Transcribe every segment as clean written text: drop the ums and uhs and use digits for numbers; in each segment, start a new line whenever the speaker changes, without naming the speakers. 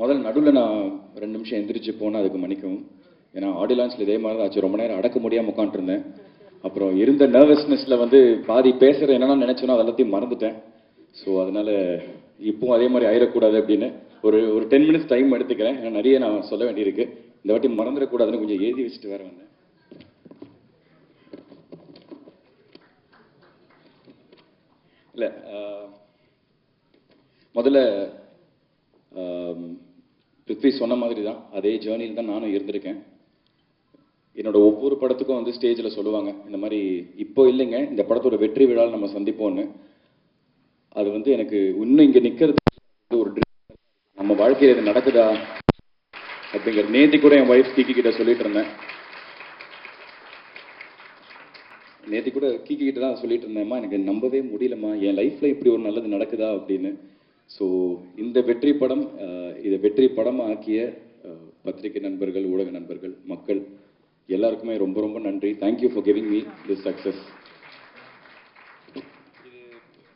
முதல்ல நடுவில் நான் 2 நிமிஷம் எந்திரிச்சு போனால் அதுக்கு மன்னிக்கவும். ஏன்னா ஆடியோ லான்ச்சில் இதே மாதிரி ஆச்சு. ரொம்ப நேரம் அடக்க முடியாமல் உட்காந்துருந்தேன். அப்புறம் இருந்த நர்வஸ்னஸில் வந்து பாதி பேசுகிற என்னென்ன நினச்சோன்னா அதெல்லாத்தையும் மறந்துட்டேன். ஸோ அதனால் இப்போவும் அதே மாதிரி ஆயிடக்கூடாது அப்படின்னு ஒரு 10 மினிட்ஸ் டைம் எடுத்துக்கிறேன். ஏன்னா நிறைய நான் சொல்ல வேண்டியிருக்கு. இந்த வாட்டி மறந்துடக்கூடாதுன்னு கொஞ்சம் எழுதி வச்சுட்டு வேற வந்தேன். இல்லை, முதல்ல பிருத்வி சொன்ன மாதிரி தான் அதே ஜேர்னியில் தான் நானும் இருந்திருக்கேன். என்னோட ஒவ்வொரு படத்துக்கும் வந்து ஸ்டேஜில் சொல்லுவாங்க இந்த மாதிரி இப்போ இல்லைங்க, இந்த படத்தோட வெற்றி விழாவில் நம்ம சந்திப்போம்னு. அது வந்து எனக்கு இன்னும் இங்கே நிற்கிறது ஒரு நம்ம வாழ்க்கையில் இது நடக்குதா அப்படிங்கிற. நேத்தி கூட என் ஒய்ஃப் கீக்கி கிட்ட சொல்லிட்டு இருந்தேன். நேத்தி கூட கீக்கி கிட்ட தான் சொல்லிட்டு இருந்தேன்மா, எனக்கு நம்பவே முடியலம்மா, என் லைஃப்ல இப்படி ஒரு நல்லது நடக்குதா அப்படின்னு. ஸோ இந்த வெற்றி படம், இதை வெற்றி படம் ஆக்கிய பத்திரிகை நண்பர்கள், ஊடக நண்பர்கள், மக்கள் எல்லாருக்குமே ரொம்ப ரொம்ப நன்றி. Thank you for giving me this success.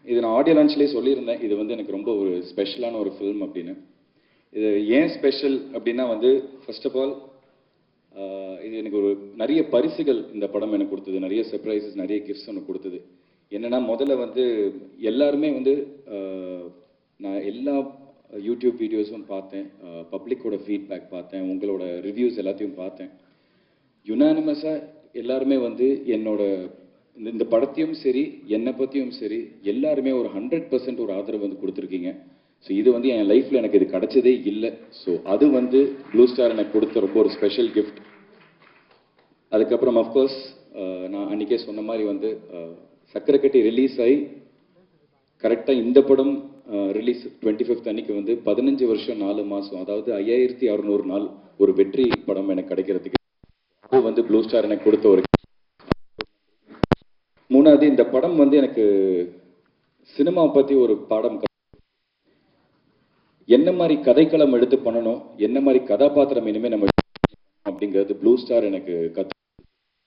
இது நான் ஆடியோ லான்ச்லேயே சொல்லியிருந்தேன், இது வந்து எனக்கு ரொம்ப ஒரு ஸ்பெஷலான ஒரு ஃபில்ம் அப்படின்னு. இது ஏன் ஸ்பெஷல் அப்படின்னா வந்து ஃபர்ஸ்ட் ஆஃப் ஆல் இது எனக்கு ஒரு நிறைய பரிசுகள் இந்த படம் எனக்கு கொடுத்தது, நிறைய சர்ப்ரைசஸ், நிறைய கிஃப்ட்ஸ் எனக்கு கொடுத்தது. என்னன்னா முதல்ல வந்து எல்லாருமே வந்து நான் எல்லா யூடியூப் வீடியோஸும் பார்த்தேன், பப்ளிக்கோட ஃபீட்பேக் பார்த்தேன், உங்களோட ரிவ்யூஸ் எல்லாத்தையும் பார்த்தேன். யுனானிமஸாக எல்லாருமே வந்து என்னோட இந்த படத்தையும் சரி என்னை பற்றியும் சரி எல்லாருமே ஒரு 100% ஒரு ஆதரவு வந்து கொடுத்துருக்கீங்க. ஸோ இது வந்து என் லைஃப்பில் எனக்கு இது கிடைச்சதே இல்லை. ஸோ அது வந்து ப்ளூ ஸ்டார் எனக்கு கொடுத்த ரொம்ப ஒரு ஸ்பெஷல் கிஃப்ட். அதுக்கப்புறம் அஃப்கோர்ஸ் நான் அன்றைக்கே சொன்ன மாதிரி வந்து சக்கரைக்கட்டி ரிலீஸ் ஆகி கரெக்டாக இந்த படம் ரிலீஸ் 25th அன்னைக்கு வந்து 15 வருஷம் 4 மாதம், அதாவது 5600 நாள் ஒரு வெற்றி படம் எனக்கு கிடைக்கிறதுக்கு அது வந்து ப்ளூ ஸ்டார் எனக்கு கொடுத்த ஒரு. மூணாவது, இந்த படம் வந்து எனக்கு சினிமா பற்றி ஒரு பாடம், என்ன மாதிரி கதைக்களம் எடுத்து பண்ணணும், என்ன மாதிரி கதாபாத்திரம் இனிமேல் நம்ம அப்படிங்கிறது ப்ளூ ஸ்டார் எனக்கு கற்று.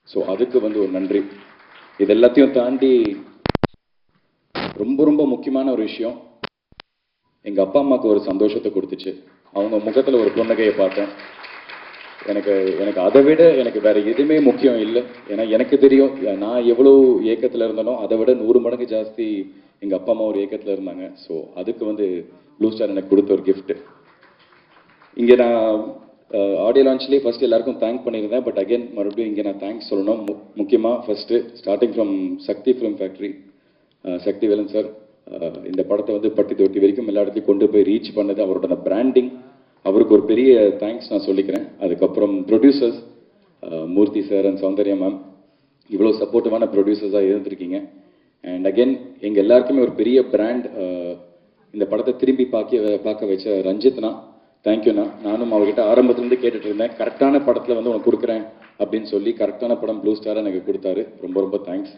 ஸோ அதுக்கு வந்து ஒரு நன்றி. இது எல்லாத்தையும் தாண்டி ரொம்ப ரொம்ப முக்கியமான ஒரு விஷயம், எங்கள் அப்பா அம்மாவுக்கு ஒரு சந்தோஷத்தை கொடுத்துச்சு. அவங்க முகத்தில் ஒரு புன்னகையை பார்த்தேன். எனக்கு அதை விட எனக்கு வேற எதுவுமே முக்கியம் இல்லை. ஏன்னா எனக்கு தெரியும் நான் எவ்வளோ ஏக்கத்தில் இருந்தனோ அதை விட 100 மடங்கு ஜாஸ்தி எங்கள் அப்பா அம்மா ஒரு ஏக்கத்தில் இருந்தாங்க. ஸோ அதுக்கு வந்து ப்ளூ ஸ்டார் எனக்கு கொடுத்த ஒரு கிஃப்ட். இங்கே நான் ஆடியோ லான்ச்லேயே ஃபர்ஸ்ட் எல்லாருக்கும் தேங்க் பண்ணியிருந்தேன். பட் அகைன் மறுபடியும் இங்கே நான் தேங்க்ஸ் சொல்லணும். முக்கியமாக first starting from Sakthi film factory, Sakthi Velan sir இந்த படத்தை வந்து பட்டி தொட்டி வரைக்கும் எல்லா இடத்துலையும் கொண்டு போய் ரீச் பண்ணது, அவரோட பிராண்டிங், அவருக்கு ஒரு பெரிய தேங்க்ஸ் நான் சொல்லிக்கிறேன். அதுக்கப்புறம் producers Murthy sir and Soundarya ma'am, இவ்வளோ சப்போர்ட்டிவான ப்ரொடியூசர்ஸாக இருந்திருக்கீங்க. அண்ட் அகெயின் எங்கள் எல்லாருக்குமே ஒரு பெரிய பிராண்ட் இந்த படத்தை திரும்பி பார்க்க வச்ச ரஞ்சித்னா, தேங்க்யூண்ணா. நானும் அவர்கிட்ட ஆரம்பத்துலேருந்து கேட்டுட்டு இருந்தேன், கரெக்டான படத்தில் வந்து உனக்கு கொடுக்குறேன் அப்படின்னு சொல்லி கரெக்டான படம் ப்ளூ ஸ்டாரை எனக்கு கொடுத்தாரு. ரொம்ப ரொம்ப thanks.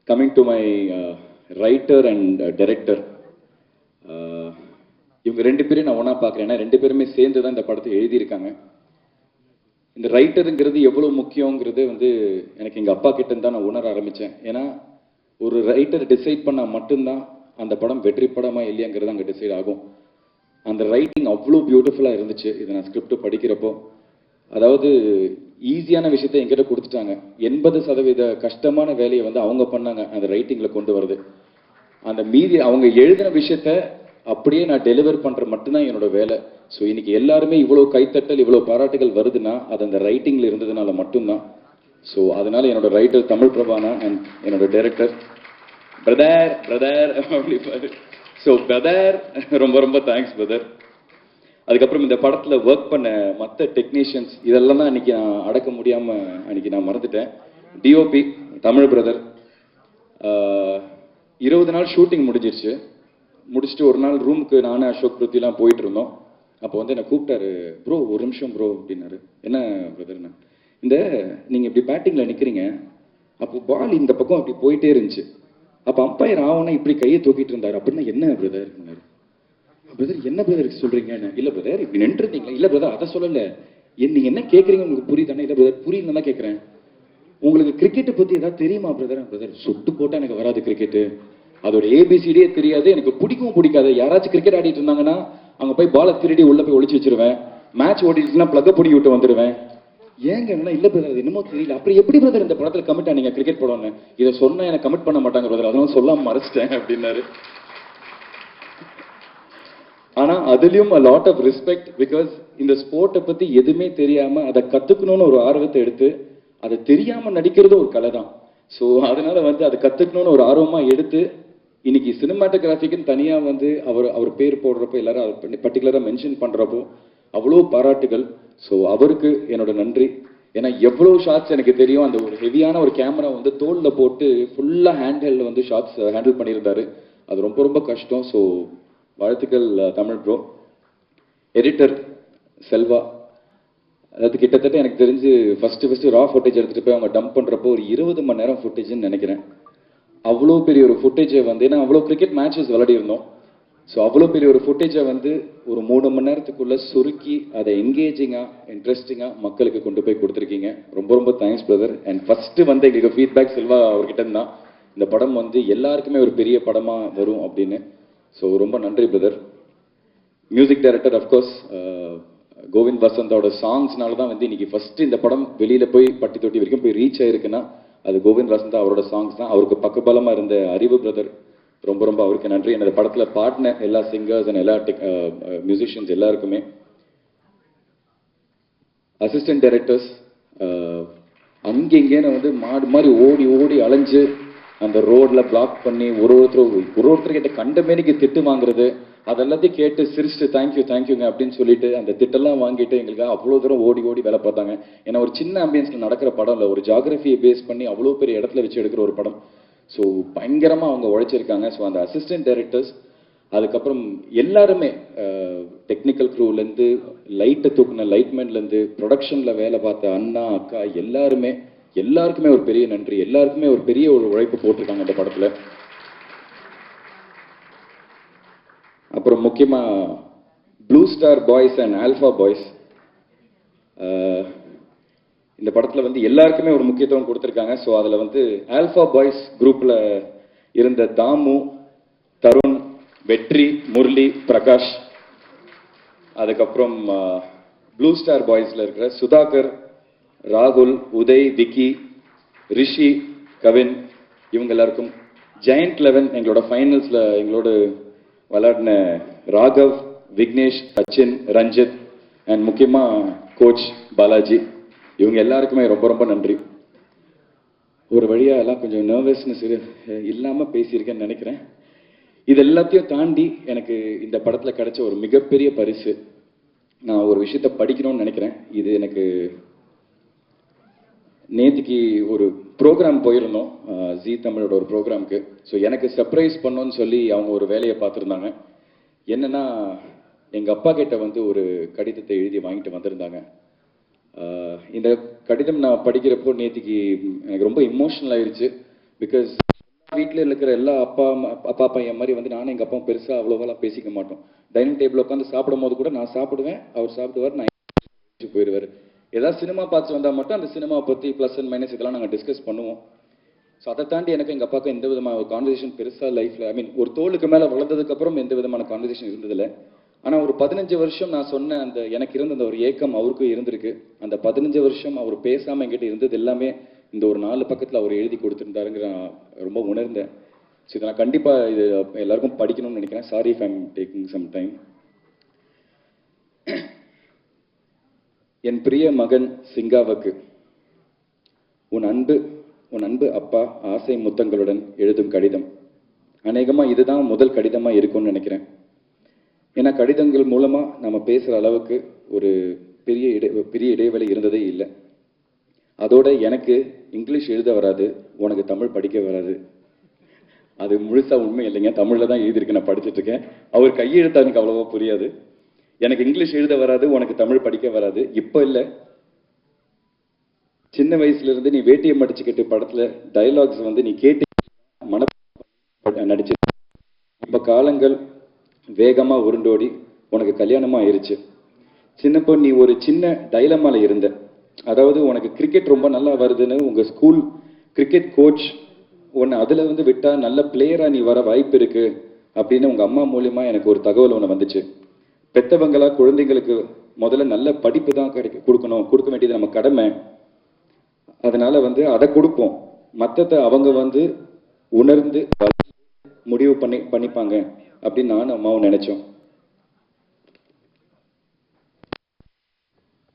Coming to my writer and director, இவங்க 2 பேரும் நான் ஒன்றா பார்க்குறேன். ஏன்னா 2 பேருமே சேர்ந்து தான் இந்த படத்தை எழுதியிருக்காங்க. இந்த ரைட்டருங்கிறது எவ்வளோ முக்கியங்கிறது வந்து எனக்கு எங்கள் அப்பா கிட்டேருந்து தான் நான் உணர ஆரம்பித்தேன். ஏன்னா ஒரு ரைட்டர் டிசைட் பண்ணால் மட்டும்தான் அந்த படம் வெற்றி படமாக இல்லையாங்கிறது அங்கே டிசைட் ஆகும். அந்த ரைட்டிங் அவ்வளோ பியூட்டிஃபுல்லாக இருந்துச்சு. இதை நான் ஸ்கிரிப்ட் படிக்கிறப்போ, அதாவது ஈஸியான விஷயத்தை என்கிட்ட கொடுத்துட்டாங்க. 80% கஷ்டமான வேலையை வந்து அவங்க பண்ணாங்க அந்த ரைட்டிங்கில் கொண்டு வருது. அந்த மீதி அவங்க எழுதின விஷயத்த அப்படியே நான் டெலிவர் பண்ணுற மட்டும்தான் என்னோட வேலை. ஸோ இன்னைக்கு எல்லாருமே இவ்வளோ கைத்தட்டல், இவ்வளோ பாராட்டுகள் வருதுன்னா அது அந்த ரைட்டிங்கில் இருந்ததுனால மட்டும்தான். ஸோ அதனால என்னோட ரைட்டர் தமிழ் பிரபானா அண்ட் என்னோட டைரக்டர் பிரதர் அப்படி. ஸோ பிரதர் ரொம்ப ரொம்ப தேங்க்ஸ் பிரதர். அதுக்கப்புறம் இந்த படத்தில் ஒர்க் பண்ண மற்ற டெக்னீஷியன்ஸ் இதெல்லாம் தான் அன்றைக்கி நான் அடக்க முடியாமல் அன்றைக்கி நான் மறந்துட்டேன். டிஓபி தமிழ் பிரதர், 20 நாள் ஷூட்டிங் முடிச்சுட்டு ஒரு நாள் ரூமுக்கு நானும் அசோக் பிருத்திலாம் போயிட்டு இருந்தோம். அப்போ வந்து என்னை கூப்பிட்டாரு, ப்ரோ ஒரு நிமிஷம் ப்ரோ அப்படின்னாரு. என்ன பிரதர்ண்ணா, இந்த நீங்கள் இப்படி பேட்டிங்கில் நிற்கிறீங்க, அப்போ பால் இந்த பக்கம் அப்படி போயிட்டே இருந்துச்சு, அப்போ அம்பையர் ஆவனா இப்படி கையை தூக்கிட்டு இருந்தார் அப்படின்னா என்ன பிரதர்? பிரதர் என்ன பிரதர் சொல்றீங்க? இல்ல பிரதர் இப்படி நின்று இருந்தீங்களா? இல்ல பிரதர் அதை சொல்லல, நீங்க என்ன கேட்குறீங்க உங்களுக்கு புரியுதானே? இல்ல பிரதர் புரியலன்னு தான் கேட்குறேன். உங்களுக்கு கிரிக்கெட்டை பற்றி ஏதாவது தெரியுமா பிரதர்? பிரதர் சுட்டு போட்டால் எனக்கு வராது கிரிக்கெட்டு, அதோட ஏபிசிடியே தெரியாது, எனக்கு பிடிக்கவும் பிடிக்காது. யாராச்சும் கிரிக்கெட் ஆடிட்டு இருந்தாங்கன்னா அங்கே போய் பாலை திருடி உள்ளே போய் ஒளிச்சு வச்சிருவேன். மேட்ச் ஓடிடுச்சுன்னா பிளக்க பிடிக்கி விட்டு வந்துடுவேன். ஏங்க இல்லை பிரதர், அது என்னமோ தெரியல. அப்படி எப்படி பிரதர் இந்த படத்தில் கமிட் ஆனீங்க கிரிக்கெட் படம்னு? இதை சொன்னால் எனக்கு கமிட் பண்ண மாட்டாங்க பிரதர், அதனால சொல்லாம மறைச்சிட்டேன் அப்படின்னாரு. ஆனா அதுலயும் a lot of respect, because இந்த ஸ்போர்ட்டை பத்தி எதுவுமே தெரியாம அதை கத்துக்கணும்னு ஒரு ஆர்வத்தை எடுத்து, அதை தெரியாம நடிக்கிறது ஒரு கலை தான். ஸோ அதனால அதை கத்துக்கணும்னு ஒரு ஆர்வமா எடுத்து, இன்னைக்கு சினிமாட்டோகிராஃபிக்குன்னு தனியா அவர் பேர் போடுறப்போ எல்லாரும் பர்டிகுலரா மென்ஷன் பண்றப்போ அவ்வளோ பாராட்டுகள். ஸோ அவருக்கு என்னோட நன்றி. ஏன்னா எவ்வளவு ஷாட்ஸ் எனக்கு தெரியும். அந்த ஒரு ஹெவியான ஒரு கேமரா தோல்ல போட்டு ஃபுல்லா ஹேண்ட் ஷாட்ஸ் ஹேண்டில் பண்ணியிருந்தாரு. அது ரொம்ப ரொம்ப கஷ்டம். ஸோ வாழ்த்துக்கள் தமிழ் ப்ரோ. எடிட்டர் செல்வா, அதாவது கிட்டத்தட்ட எனக்கு தெரிஞ்சு ஃபர்ஸ்ட் ரா ஃபுட்டேஜ் எடுத்துட்டு போய் அவங்க டம்ப் பண்றப்போ ஒரு 20 மணி நேரம் ஃபுட்டேஜ்னு நினைக்கிறேன். அவ்வளோ பெரிய ஒரு ஃபுட்டேஜை ஏன்னா அவ்வளோ கிரிக்கெட் மேட்சஸ் விளையாடி இருந்தோம். ஸோ அவ்வளோ பெரிய ஒரு ஃபுட்டேஜை ஒரு 3 மணி நேரத்துக்குள்ள சுருக்கி அதை என்கேஜிங்காக இன்ட்ரெஸ்டிங்காக மக்களுக்கு கொண்டு போய் கொடுத்துருக்கீங்க. ரொம்ப ரொம்ப தேங்க்ஸ் பிரதர். அண்ட் ஃபர்ஸ்ட் எங்களுக்கு ஃபீட்பேக் செல்வா அவர்கிட்ட தான், இந்த படம் எல்லாருக்குமே ஒரு பெரிய படமாக வரும் அப்படின்னு. ஸோ ரொம்ப நன்றி brother. Music director of course Govind வசந்தோட சாங்ஸ்னால தான் இன்னைக்கு ஃபர்ஸ்ட் இந்த படம் வெளியில போய் பட்டி தொட்டி வரைக்கும் போய் ரீச் ஆயிருக்குன்னா அது கோவிந்த் வசந்தா அவரோட சாங்ஸ் தான். அவருக்கு பக்கபலமா இருந்த அறிவு பிரதர், ரொம்ப ரொம்ப அவருக்கு நன்றி. இந்த படத்துல பாடின எல்லா சிங்கர்ஸ் அண்ட் எல்லா மியூசிஷியன்ஸ் எல்லாருக்குமே. அசிஸ்டன்ட் டைரக்டர்ஸ் அங்கெங்கேன்னு மாடு மாதிரி ஓடி ஓடி அலைஞ்சு அந்த ரோட்ல பிளாக் பண்ணி ஒருத்தர்கிட்ட கண்டமேனிக்கு திட்டு வாங்குறது, அதெல்லாத்தையும் கேட்டு சிரிச்சுட்டு தேங்க்யூங்க அப்படின்னு சொல்லிட்டு அந்த திட்டெல்லாம் வாங்கிட்டு எங்களுக்கு அவ்வளோ தூரம் ஓடி ஓடி வேலை பார்த்தாங்க. ஏன்னா ஒரு சின்ன ஆம்பியன்ஸ்ல நடக்கிற படம் இல்லை, ஒரு ஜாகிரபியை பேஸ் பண்ணி அவ்வளோ பெரிய இடத்துல வச்சு எடுக்கிற ஒரு படம். ஸோ பயங்கரமா அவங்க உழைச்சிருக்காங்க. ஸோ அந்த அசிஸ்டன்ட் டைரக்டர்ஸ், அதுக்கப்புறம் எல்லாருமே டெக்னிக்கல் க்ரூலேருந்து லைட்டை தூக்குன லைட்மேன்லேருந்து ப்ரொடக்ஷன்ல வேலை பார்த்த அண்ணா அக்கா எல்லாருக்குமே ஒரு பெரிய நன்றி. எல்லாருக்குமே ஒரு பெரிய ஒரு உழைப்பு போட்டிருக்காங்க இந்த படத்துல. அப்புறம் முக்கியமா blue star boys and alpha boys, இந்த படத்துல எல்லாருக்குமே ஒரு முக்கியத்துவம் கொடுத்திருக்காங்க. ஸோ அதுல ஆல்ஃபா பாய்ஸ் குரூப்ல இருந்த தாமு, தருண், வெற்றி, முரளி, பிரகாஷ், அதுக்கப்புறம் ப்ளூ ஸ்டார் பாய்ஸ்ல இருக்கிற சுதாகர், ராகுல், உதய், விக்கி, ரிஷி, கவின், இவங்க எல்லாருக்கும், ஜெயண்ட் 11 எங்களோட ஃபைனல்ஸ்ல எங்களோட விளையாடின ராகவ், விக்னேஷ், சச்சின், ரஞ்சித் அண்ட் முக்கியமா கோச் பாலாஜி, இவங்க எல்லாருக்குமே ரொம்ப ரொம்ப நன்றி. ஒரு வழியா எல்லாம் கொஞ்சம் நர்வஸ்னஸ் இல்லாம பேசியிருக்கேன்னு நினைக்கிறேன். இது எல்லாத்தையும் தாண்டி எனக்கு இந்த படத்துல கிடைச்ச ஒரு மிகப்பெரிய பரிசு. நான் ஒரு விஷயத்த படிக்கணும்னு நினைக்கிறேன். இது எனக்கு நேற்றுக்கு ஒரு ப்ரோக்ராம் போயிருந்தோம், ஜி தமிழோட ஒரு ப்ரோக்ராமுக்கு. ஸோ எனக்கு சர்ப்ரைஸ் பண்ணோன்னு சொல்லி அவங்க ஒரு வேலையை பார்த்துருந்தாங்க. என்னன்னா எங்கள் அப்பா கிட்ட ஒரு கடிதத்தை எழுதி வாங்கிட்டு வந்திருந்தாங்க. இந்த கடிதம் நான் படிக்கிறப்போ நேற்றுக்கு எனக்கு ரொம்ப இமோஷனல் ஆயிடுச்சு. பிகாஸ் வீட்டில் இருக்கிற எல்லா அப்பா பையன் மாதிரி நானும் எங்கள் அப்பாவும் பெருசாக அவ்வளோவெல்லாம் பேசிக்க மாட்டோம். டைனிங் டேபிள் உட்காந்து சாப்பிடும் போது கூட நான் சாப்பிடுவேன், அவர் சாப்பிடுவார், நான் போயிடுவார். ஏதாவது சினிமா பார்த்து வந்தால் மட்டும் அந்த சினிமா பற்றி ப்ளஸ் அண்ட் மைனஸ் இதெல்லாம் நாங்கள் டிஸ்கஸ் பண்ணுவோம். ஸோ அதை தாண்டி எனக்கு எங்கள் அப்பாவுக்கு எந்த விதமான ஒரு கான்வர்சேஷன் பெருசாக லைஃப்பில் ஒரு தோளுக்கு மேலே வளர்ந்ததுக்கப்புறம் எந்த விதமான கான்வர்சேஷன் இருந்ததில்லை. ஆனால் ஒரு 15 வருஷம் நான் சொன்ன அந்த எனக்கு இருந்த அந்த ஒரு ஏக்கம் அவருக்கும் இருந்திருக்கு. அந்த 15 வருஷம் அவர் பேசாமல் என்கிட்ட இருந்தது எல்லாமே இந்த ஒரு 4 பக்கத்தில் அவர் எழுதி கொடுத்துருந்தாருங்கிற நான் ரொம்ப உணர்ந்தேன். ஸோ இதை நான் கண்டிப்பாக இது எல்லாருக்கும் படிக்கணும்னு நினைக்கிறேன். Sorry if I'm taking some time. என் பிரிய மகன் சிங்காவுக்கு உன் அன்பு அப்பா ஆசை முத்தங்களுடன் எழுதும் கடிதம். அநேகமாக இதுதான் முதல் கடிதமாக இருக்கும்னு நினைக்கிறேன். ஏன்னா கடிதங்கள் மூலமாக நம்ம பேசுகிற அளவுக்கு ஒரு பெரிய இடைவெளி இருந்ததே இல்லை. அதோட எனக்கு இங்கிலீஷ் எழுத வராது, உனக்கு தமிழ் படிக்க வராது. அது முழுசா உண்மை இல்லைங்க, தமிழில் தான் எழுதியிருக்கு, நான் படிச்சுட்டு இருக்கேன். அவர் கையெழுத்தா எனக்கு அவ்வளோவா புரியாது. எனக்கு இங்கிலீஷ் எழுத வராது, உனக்கு தமிழ் படிக்க வராது. இப்போ இல்லை, சின்ன வயசுல இருந்து நீ வேட்டியை மடிச்சுக்கிட்டு படத்துல டயலாக்ஸ் நீ கேட்டு மன நடிச்சு. இப்ப காலங்கள் வேகமா உருண்டோடி உனக்கு கல்யாணமா ஆயிருச்சு. சின்னப்போ நீ ஒரு சின்ன டைலமால இருந்த. அதாவது உனக்கு கிரிக்கெட் ரொம்ப நல்லா வருதுன்னு உங்க ஸ்கூல் கிரிக்கெட் கோச் உன்னை அதுல விட்டா நல்ல பிளேயரா நீ வர வாய்ப்பு இருக்கு அப்படின்னு உங்க அம்மா மூலியமா எனக்கு ஒரு தகவல் ஒன்று வந்துச்சு. பெத்தவங்களா குழந்தைங்களுக்கு முதல்ல நல்ல படிப்பு தான் கொடுக்க வேண்டியது நம்ம கடமை. அதனால வந்து அதை கொடுப்போம். மற்றதை அவங்க உணர்ந்து முடிவு பண்ணிப்பாங்க அப்படின்னு நானும் அம்மாவும் நினைச்சோம்.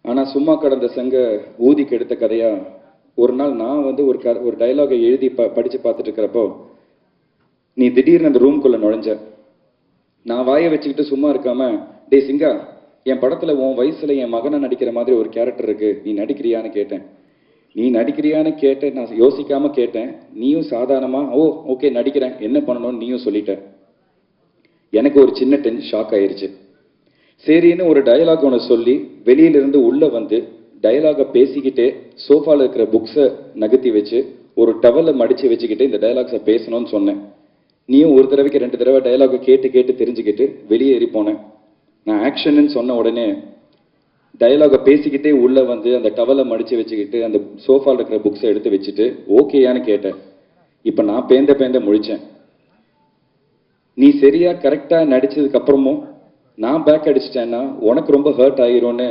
ஆனா சும்மா கடந்த சங்க ஊதிக்கு எடுத்த கதையா ஒரு நாள் நான் ஒரு டயலாகை எழுதி படிச்சு பார்த்துட்டு இருக்கிறப்போ நீ திடீர்னு அந்த ரூம்குள்ள நுழைஞ்ச. நான் வாயை வச்சுக்கிட்டு சும்மா இருக்காம, டே சிங்கா, என் படத்துல உன் வயசுல என் மகனை நடிக்கிற மாதிரி ஒரு கேரக்டர் இருக்கு, நீ நடிக்கிறியான்னு கேட்டேன். நீ நடிக்கிறியான்னு கேட்டேன், நான் யோசிக்காம கேட்டேன். நீயும் சாதாரணமா ஓகே நடிக்கிறேன், என்ன பண்ணணும்னு நீயும் சொல்லிட்ட. எனக்கு ஒரு சின்ன ஷாக் ஆயிருச்சு. சரின்னு ஒரு டயலாக் ஒன்று சொல்லி வெளியிலிருந்து உள்ள வந்து டயலாக பேசிக்கிட்டே சோஃபால இருக்கிற புக்ஸை நகர்த்தி வச்சு ஒரு டவலை மடிச்சு வச்சுக்கிட்டு இந்த டயலாக்ஸை பேசணும்னு சொன்னேன். நீயும் ஒரு தடவைக்கு 2 தடவை டயலாக கேட்டு தெரிஞ்சுக்கிட்டு வெளியேறி போனேன். நான் ஆக்ஷன்னு சொன்ன உடனே டயலாக பேசிக்கிட்டே உள்ள வந்து அந்த டவலை மடிச்சு வச்சுக்கிட்டு அந்த சோஃபால இருக்கிற புக்ஸை எடுத்து வச்சுட்டு ஓகேயான்னு கேட்டேன். இப்ப நான் பேந்த முழிச்சேன். நீ சரியா கரெக்டா நடிச்சதுக்கு அப்புறமும் நான் பேக் அடிச்சிட்டேன்னா உனக்கு ரொம்ப ஹர்ட் ஆயிரும்னு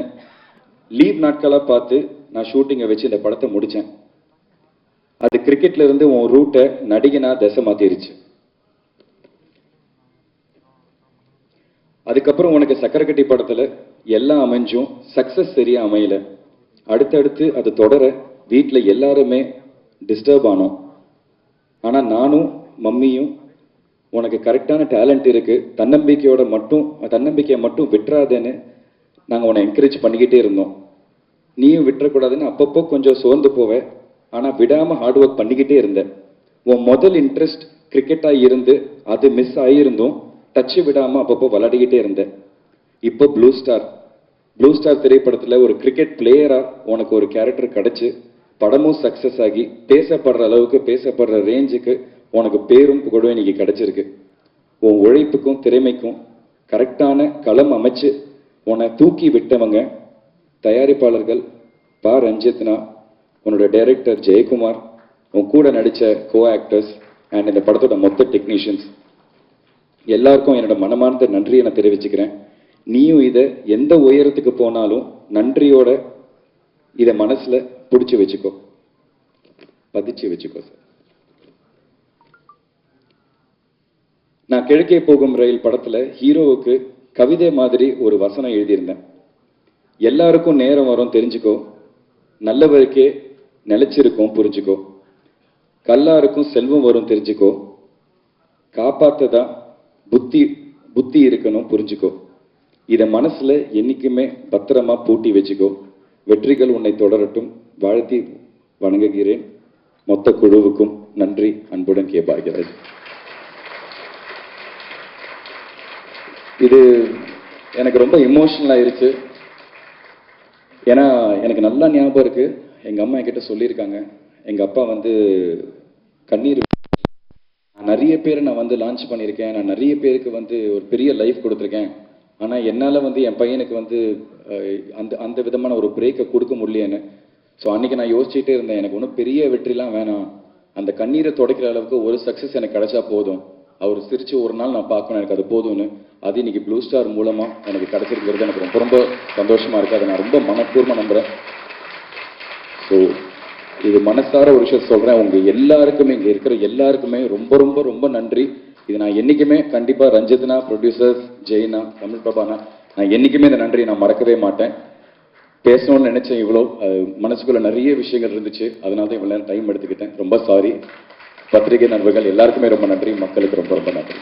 லீவ் நாட்களா பார்த்து நான் ஷூட்டிங்கை வச்சு இந்த படத்தை முடிச்சேன். அது கிரிக்கெட்ல இருந்து உன் ரூட்டை நடிகனா திசை மாத்திருச்சு. அதுக்கப்புறம் உனக்கு சக்கரக்கட்டி படத்துல எல்லாம் அமைஞ்சும் சக்சஸ் சரியா அமையல. அடுத்தடுத்து அது தொடர வீட்டுல எல்லாருமே டிஸ்டர்ப் ஆனோம். ஆனா நானும் மம்மியும் உனக்கு கரெக்டான டேலண்ட் இருக்கு, தன்னம்பிக்கையை மட்டும் விட்டுறாதேன்னு நாங்க உன்னை என்கரேஜ் பண்ணிக்கிட்டே இருந்தோம். நீயும் விட்டுறக்கூடாதுன்னு அப்பப்போ கொஞ்சம் சோர்ந்து போவேன். ஆனா விடாம ஹார்ட் ஒர்க் பண்ணிக்கிட்டே இருந்த. உன் முதல் இன்ட்ரெஸ்ட் கிரிக்கெட்டா இருந்து அது மிஸ் ஆகியிருந்தும் டச்சு விடாம அப்பப்போ விளையாடிக்கிட்டே இருந்த. இப்போ ப்ளூ ஸ்டார் திரைப்படத்துல ஒரு கிரிக்கெட் பிளேயரா உனக்கு ஒரு கேரக்டர் கிடைச்சு படமும் சக்சஸ் ஆகி பேசப்படுற அளவுக்கு பேசப்படுற ரேஞ்சுக்கு உனக்கு பேரும் புகழும் இன்னைக்கு கிடைச்சிருக்கு. உன் உழைப்புக்கும் திறமைக்கும் கரெக்டான களம் அமைச்சு உன்னை தூக்கி விட்டவங்க தயாரிப்பாளர்கள் பா ரஞ்சித்னா, உன்னோட டைரக்டர் ஜெயக்குமார், உன் கூட நடிச்ச கோ ஆக்டர்ஸ் அண்ட் இந்த படத்தோட மொத்த டெக்னீஷியன்ஸ் எல்லாருக்கும் என்னோட மனமார்ந்த நன்றியை நான் தெரிவிச்சுக்கிறேன். நீயும் இதை எந்த உயரத்துக்கு போனாலும் நன்றியோட இதை மனசுல பிடிச்சு வச்சுக்கோ, பதிச்சு வச்சுக்கோ சார். நான் கிழக்கே போகும் ரயில் படத்துல ஹீரோவுக்கு கவிதை மாதிரி ஒரு வசனம் எழுதியிருந்தேன். எல்லாருக்கும் நேரம் வரும் தெரிஞ்சுக்கோ, நல்லவருக்கே நிலைச்சிருக்கும் புரிஞ்சுக்கோ, கல்லாருக்கும் செல்வம் வரும் தெரிஞ்சுக்கோ, காப்பாத்ததா புத்தி இருக்கணும் புரிஞ்சுக்கோ, இத மனசுல என்னைக்குமே பத்திரமா பூட்டி வச்சுக்கோ, வெற்றிகள் உன்னை தொடரட்டும், வாழ்த்தி வணங்குகிறேன். மொத்த குழுவுக்கும் நன்றி. அன்புடன் கே பாக்யராஜ். இது எனக்கு ரொம்ப எமோஷனல் ஆயிருச்சு. ஏன்னா எனக்கு நல்லா ஞாபகம் இருக்கு, எங்க அம்மா என்கிட்ட சொல்லியிருக்காங்க, எங்க அப்பா கண்ணீர், நிறைய பேரை நான் லான்ச் பண்ணியிருக்கேன், நான் நிறைய பேருக்கு ஒரு பெரிய லைஃப் கொடுத்துருக்கேன், ஆனா என்னால என் பையனுக்கு அந்த விதமான ஒரு பிரேக்கை கொடுக்க முடியலன்னு. ஸோ அன்னைக்கு நான் யோசிச்சுட்டே இருந்தேன், எனக்கு ஒன்றும் பெரிய வெற்றிலாம் வேணாம், அந்த கண்ணீரை துடைக்கிற அளவுக்கு ஒரு சக்சஸ் எனக்கு கிடைச்சா போதும், அவர் சிரிச்சு ஒரு நாள் நான் பார்க்கணும், எனக்கு அது போதும்னு. அது இன்னைக்கு ப்ளூ ஸ்டார் மூலமா எனக்கு கிடைச்சிருக்கிறது எனக்கு ரொம்ப ரொம்ப சந்தோஷமா இருக்கு. அதை நான் ரொம்ப மனப்பூர்வமா நம்புறேன். ஸோ இது மனசார ஒரு விஷயம் சொல்றேன், உங்க எல்லாருக்குமே, இங்க இருக்கிற எல்லாருக்குமே ரொம்ப ரொம்ப ரொம்ப நன்றி. இது நான் என்னைக்குமே கண்டிப்பா ரஞ்சித்னா, ப்ரொடியூசர்ஸ், ஜெயினா, தமிழ் பிரபானா, நான் என்னைக்குமே இந்த நன்றியை நான் மறக்கவே மாட்டேன். பேசணும்னு நினைச்சேன், இவ்வளோ மனசுக்குள்ள நிறைய விஷயங்கள் இருந்துச்சு, அதனால தான் இவ்வளோ நேரம் டைம் எடுத்துக்கிட்டேன். ரொம்ப சாரி. பத்திரிகை நண்பர்கள் எல்லாருக்குமே ரொம்ப நன்றி, மக்களுக்கு ரொம்ப ரொம்ப நன்றி.